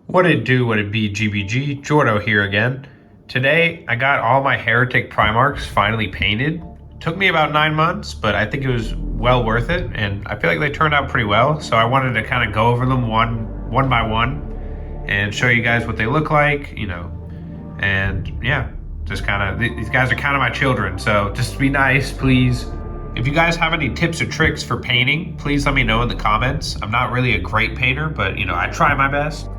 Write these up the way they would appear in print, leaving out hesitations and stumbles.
What it do, what it be, GBG, Jordo here again. Today, I got all my Heretic Primarchs finally painted. Took me about 9 months, but I think it was well worth it, and I feel like they turned out pretty well, so I wanted to kind of go over them one by one and show you guys what they look like, and yeah, just kind of, these guys are kind of my children, so just be nice, please. If you guys have any tips or tricks for painting, please let me know in the comments. I'm not really a great painter, but I try my best.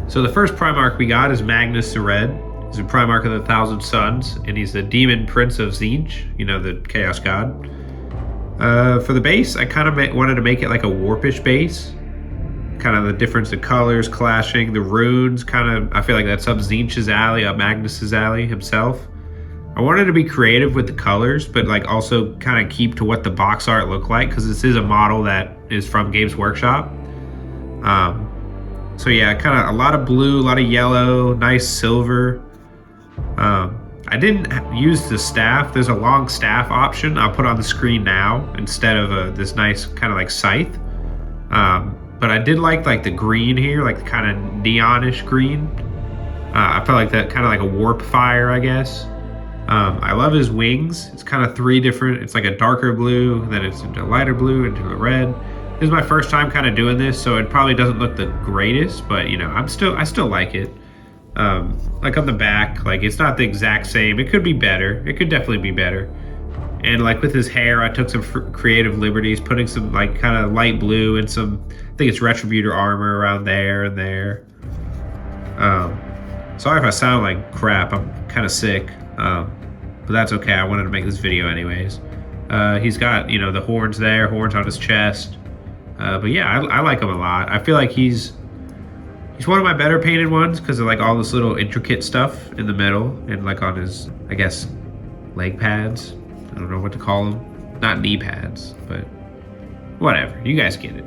So the first Primarch we got is Magnus the Red. He's a Primarch of the Thousand Suns, and he's the Demon Prince of 𝚃𝚛𝚒𝚘, the Chaos God. For the base, I kind of wanted to make it like a warpish base. Kind of the difference of colors clashing, the runes, I feel like that's up 𝚃𝚛𝚒's alley, up Magnus's alley himself. I wanted to be creative with the colors, but also kind of keep to what the box art looked like, because this is a model that is from Games Workshop. So yeah, kind of a lot of blue, a lot of yellow, nice silver. I didn't use the staff. There's a long staff option I'll put on the screen now instead of this nice kind of like scythe. But I did like the green here, like the kind of neonish green. I felt like that kind of like a warp fire, I guess. I love his wings. It's kind of three different. It's like a darker blue, then it's into lighter blue, into the red. This is my first time kind of doing this, so it probably doesn't look the greatest, but I still like it. Like on the back, it's not the exact same. It could be better. It could definitely be better. And with his hair, I took some creative liberties, putting some kind of light blue and some, I think it's Retributor armor around there and there. Sorry if I sound like crap. I'm kind of sick, but that's okay. I wanted to make this video anyways. He's got the horns there, horns on his chest. But yeah, I like him a lot. I feel like he's one of my better painted ones because of all this little intricate stuff in the middle and on his, I guess, leg pads. I don't know what to call them. Not knee pads, but whatever. You guys get it.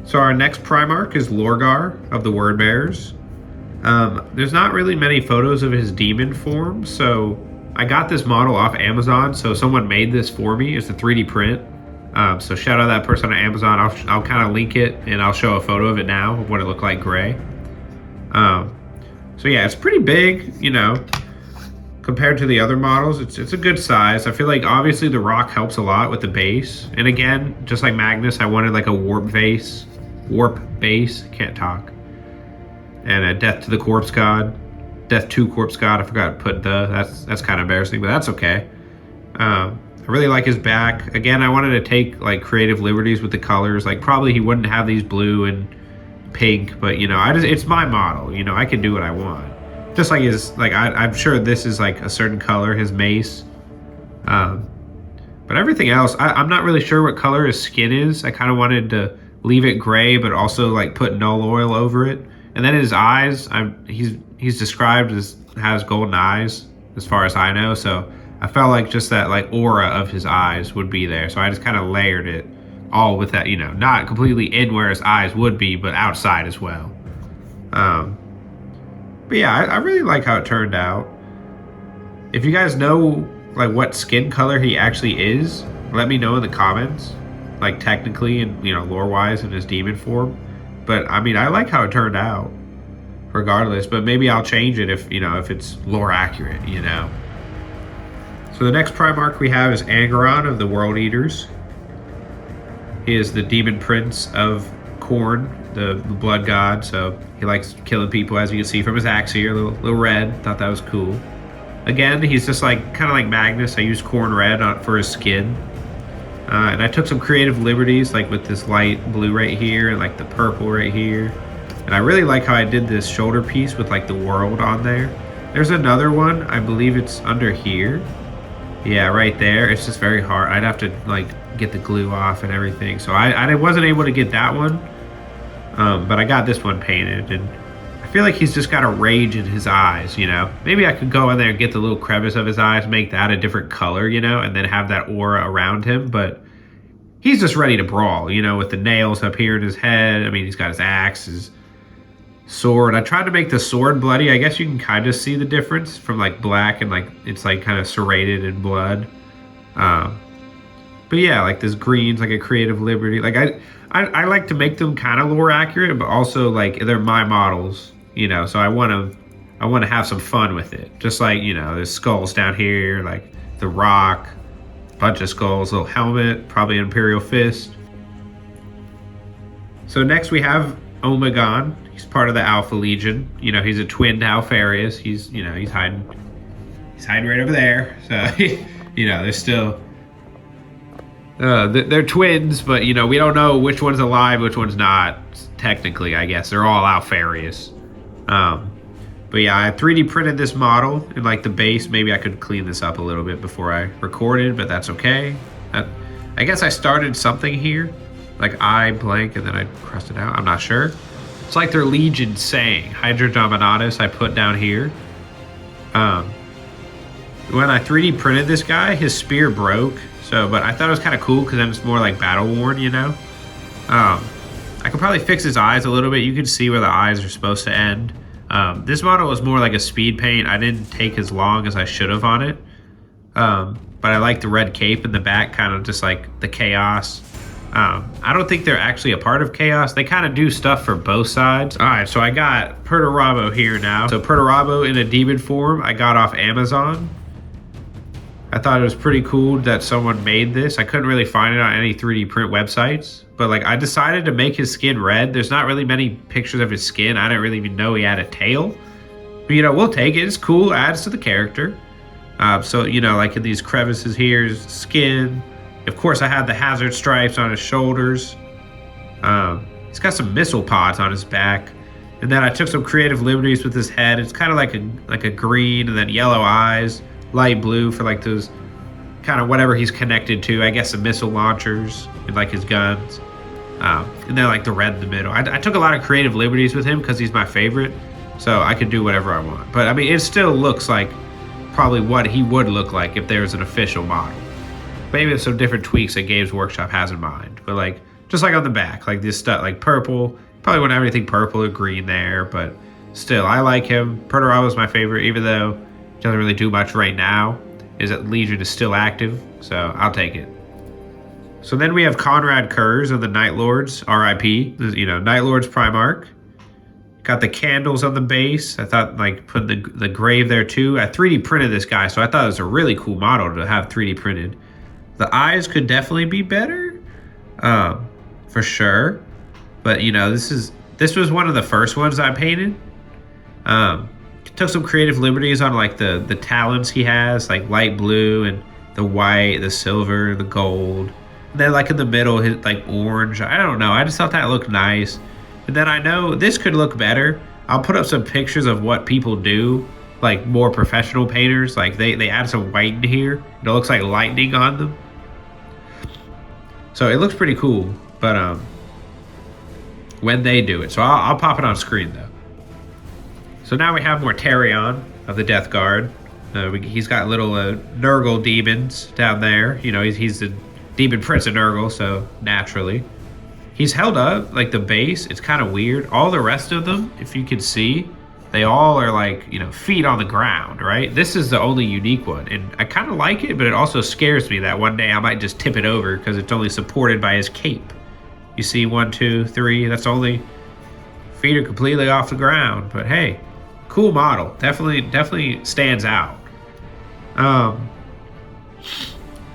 So our next Primarch is Lorgar of the Word Bearers. There's not really many photos of his demon form, so I got this model off Amazon. So someone made this for me. It's a 3D print. So shout out that person on Amazon. I'll kind of link it and I'll show a photo of it now of what it looked like gray. So yeah, it's pretty big, compared to the other models. It's a good size. I feel like obviously the rock helps a lot with the base. And again, just like Magnus, I wanted a warp base, can't talk. And a Death to the Corpse God, Death to Corpse God. I forgot to put that's kind of embarrassing, but that's okay. I really like his back. Again, I wanted to take creative liberties with the colors. Probably he wouldn't have these blue and pink, but it's my model. I can do what I want. Just like his, I'm sure this is a certain color, his mace. But everything else, I'm not really sure what color his skin is. I kind of wanted to leave it gray, but also put null oil over it. And then his eyes, he's described as has golden eyes, as far as I know. So I felt like just that aura of his eyes would be there. So I just kind of layered it all with that, not completely in where his eyes would be, but outside as well. But yeah, I really like how it turned out. If you guys know what skin color he actually is, let me know in the comments, technically and lore wise in his demon form. But I mean, I like how it turned out regardless, but maybe I'll change it if it's lore accurate. So the next Primarch we have is Angron of the World Eaters. He is the Demon Prince of Khorne, the blood god, so he likes killing people, as you can see from his axe here, a little red. Thought that was cool. Again, he's just kind of like Magnus. I used Khorne red for his skin. And I took some creative liberties, with this light blue right here and the purple right here. And I really like how I did this shoulder piece with the world on there. There's another one, I believe it's under here. Yeah, right there. It's just very hard. I'd have to get the glue off and everything. So I wasn't able to get that one. But I got this one painted, and I feel like he's just got a rage in his eyes, Maybe I could go in there and get the little crevice of his eyes, make that a different color, and then have that aura around him. But he's just ready to brawl, with the nails up here in his head. I mean, he's got his axe, his sword. I tried to make the sword bloody. I guess you can kind of see the difference from black and it's kind of serrated in blood. But yeah, like this green's like a creative liberty. Like I like to make them kind of lore accurate, but also like they're my models, you know. So I want to have some fun with it. Just like, you know, there's skulls down here, like the rock, bunch of skulls, little helmet, probably Imperial Fist. So next we have Omegon. He's part of the Alpha Legion. You know, he's a twin to alpharius. He's, you know, he's hiding right over there. So, you know, they're still they're twins, but you know, we don't know which one's alive, which one's not. Technically, I guess they're all alpharius. But yeah, I 3D printed this model in like the base. Maybe I could clean this up a little bit before I recorded, but that's okay. I guess I started something here, like I blank, and then I crossed it out. I'm not sure. It's like their Legion saying, Hydra Dominatus, I put down here. When I 3D printed this guy, his spear broke. So, but I thought it was kind of cool because then it's more like battle worn, you know? I could probably fix his eyes a little bit. You can see where the eyes are supposed to end. This model was more like a speed paint. I didn't take as long as I should have on it. But I like the red cape in the back, kind of just like the chaos. I don't think they're actually a part of chaos. They kind of do stuff for both sides. All right, so I got Perturabo here now. So Perturabo in a demon form, I got off Amazon. I thought it was pretty cool that someone made this. I couldn't really find it on any 3D print websites, but like I decided to make his skin red. There's not really many pictures of his skin. I didn't really even know he had a tail. But you know, we'll take it. It's cool. Adds to the character. So you know, like in these crevices here, his skin. Of course, I had the hazard stripes on his shoulders. He's got some missile pods on his back, and then I took some creative liberties with his head. It's kind of like a green, and then yellow eyes. Light blue for like those kind of whatever he's connected to, I guess the missile launchers and like his guns, and then like the red in the middle. I took a lot of creative liberties with him because he's my favorite, so I could do whatever I want. But I mean, it still looks like probably what he would look like if there was an official model. Maybe with some different tweaks that Games Workshop has in mind, but like just like on the back, like this stuff, like purple. Probably wouldn't have anything purple or green there, but still, I like him. Perturabo is my favorite, even though doesn't really do much right now. Is that Legion is still active, so I'll take it. So then we have Conrad Kurz of the Night Lords, R.I.P. You know, Night Lords Primarch. Got the candles on the base. I thought like put the grave there too. I 3D printed this guy, so I thought it was a really cool model to have 3D printed. The eyes could definitely be better, for sure. But you know, this was one of the first ones I painted. Took some creative liberties on like the talons he has, like light blue and the white, the silver, the gold. And then like in the middle, his like orange. I don't know. I just thought that looked nice. And then I know this could look better. I'll put up some pictures of what people do, like more professional painters. Like they add some white in here. It looks like lightning on them. So it looks pretty cool. But when they do it. So I'll pop it on screen though. So now we have Mortarion of the Death Guard. He's got little Nurgle demons down there. You know, he's the demon prince of Nurgle, so naturally. He's held up, like the base, it's kind of weird. All the rest of them, if you can see, they all are like, you know, feet on the ground, right? This is the only unique one, and I kind of like it, but it also scares me that one day I might just tip it over because it's only supported by his cape. You see 1, 2, 3, that's only feet are completely off the ground, but hey. Cool model. Definitely stands out.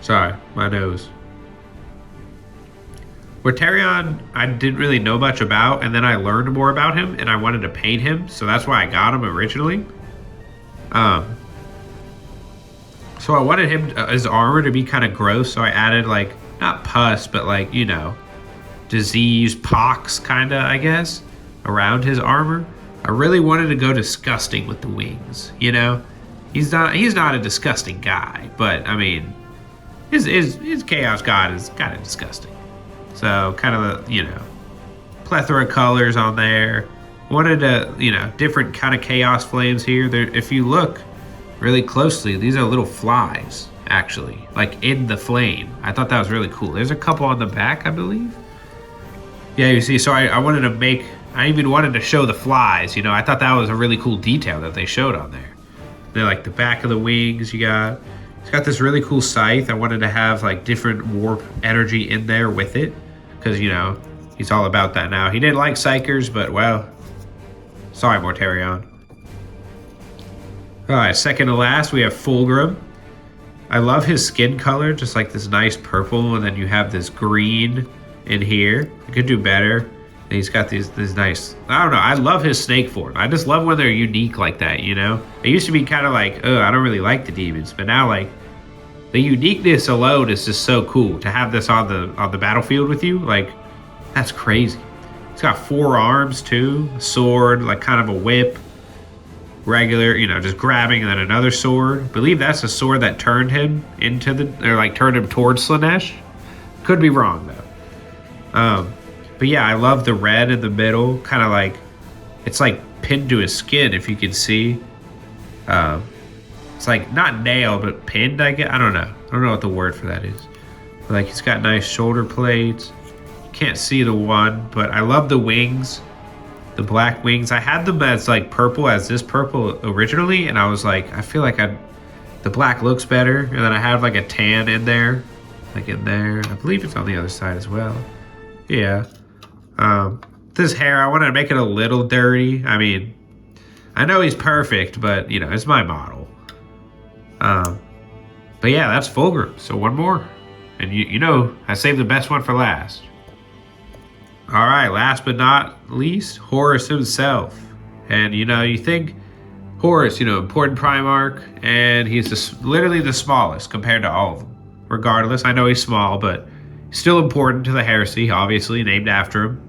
Sorry, my nose. Mortarion, I didn't really know much about, and then I learned more about him, and I wanted to paint him, so that's why I got him originally. So I wanted him, his armor to be kind of gross, so I added like, not pus, but like, you know, disease, pox kind of, I guess, around his armor. I really wanted to go disgusting with the wings, you know? He's not a disgusting guy, but I mean, his Chaos God is kind of disgusting. So kind of a, you know, plethora of colors on there. Wanted a, you know, different kind of Chaos flames here. There, if you look really closely, these are little flies, actually, like in the flame. I thought that was really cool. There's a couple on the back, I believe. Yeah, you see, so I wanted to make, I even wanted to show the flies, you know. I thought that was a really cool detail that they showed on there. They're like the back of the wings you got. He's got this really cool scythe. I wanted to have like different warp energy in there with it, because you know he's all about that now. He didn't like psychers, but well, sorry, Mortarion. All right, second to last, we have Fulgrim. I love his skin color, just like this nice purple, and then you have this green in here. You could do better. And he's got these nice, I don't know, I love his snake form. I just love when they're unique like that, you know? It used to be kind of like, oh, I don't really like the demons, but now like, the uniqueness alone is just so cool. To have this on the battlefield with you, like, that's crazy. He's got 4 arms too, a sword, like kind of a whip, regular, you know, just grabbing, and then another sword. I believe that's a sword that turned him into or like turned him towards Soonish. Could be wrong though. But yeah, I love the red in the middle, kind of like, it's like pinned to his skin, if you can see. It's like not nailed, but pinned, I guess. I don't know what the word for that is. But like, he's got nice shoulder plates. Can't see the one, but I love the wings. The black wings. I had them as like purple, as this purple originally, and I was like, I feel like the black looks better. And then I have like a tan in there, like in there. I believe it's on the other side as well. Yeah. This hair, I wanted to make it a little dirty. I mean, I know he's perfect, but you know, it's my model. But yeah, that's Fulgrim. So one more, and you know, I saved the best one for last. All right, last but not least, Horus himself. And you know, you think Horus, you know, important Primarch, and he's literally the smallest compared to all of them. Regardless, I know he's small, but still important to the heresy, obviously named after him.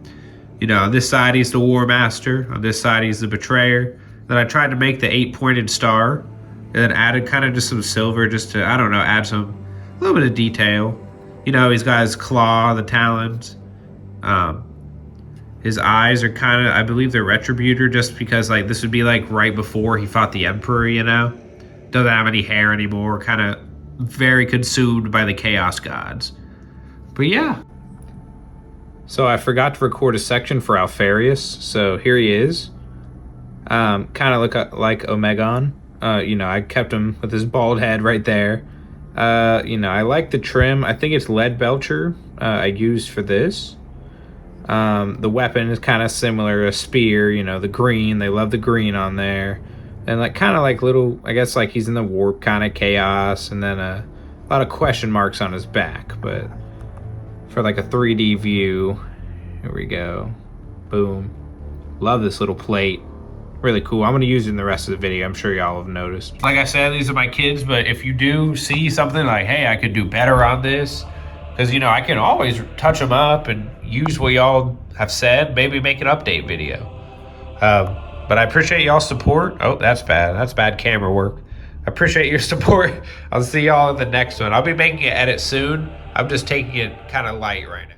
You know, on this side he's the War Master, on this side he's the Betrayer. Then I tried to make the 8-pointed star, and then added kind of just some silver just to, I don't know, add a little bit of detail. You know, he's got his claw, the talons. His eyes are kind of, I believe they're Retributor, just because like this would be like right before he fought the Emperor, you know? Doesn't have any hair anymore, kind of very consumed by the Chaos Gods. But yeah. So I forgot to record a section for alpharius, so here he is. Kind of look like omegon. You know, I kept him with his bald head right there. You know, I like the trim. I think it's 𝚫𝚛𝚒𝚘 I used for this. The weapon is kind of similar, a spear, you know, the green. They love the green on there. And like kind of like little, I guess like he's in the warp kind of chaos, and then a lot of question marks on his back. But for like a 3D view, here we go. Boom. Love this little plate. Really cool. I'm going to use it in the rest of the video. I'm sure y'all have noticed. Like I said, these are my kids, but if you do see something like, hey, I could do better on this, because, you know, I can always touch them up and use what y'all have said, maybe make an update video. But I appreciate y'all's support. Oh, that's bad. That's bad camera work. I appreciate your support. I'll see y'all in the next one. I'll be making an edit soon. I'm just taking it kind of light right now.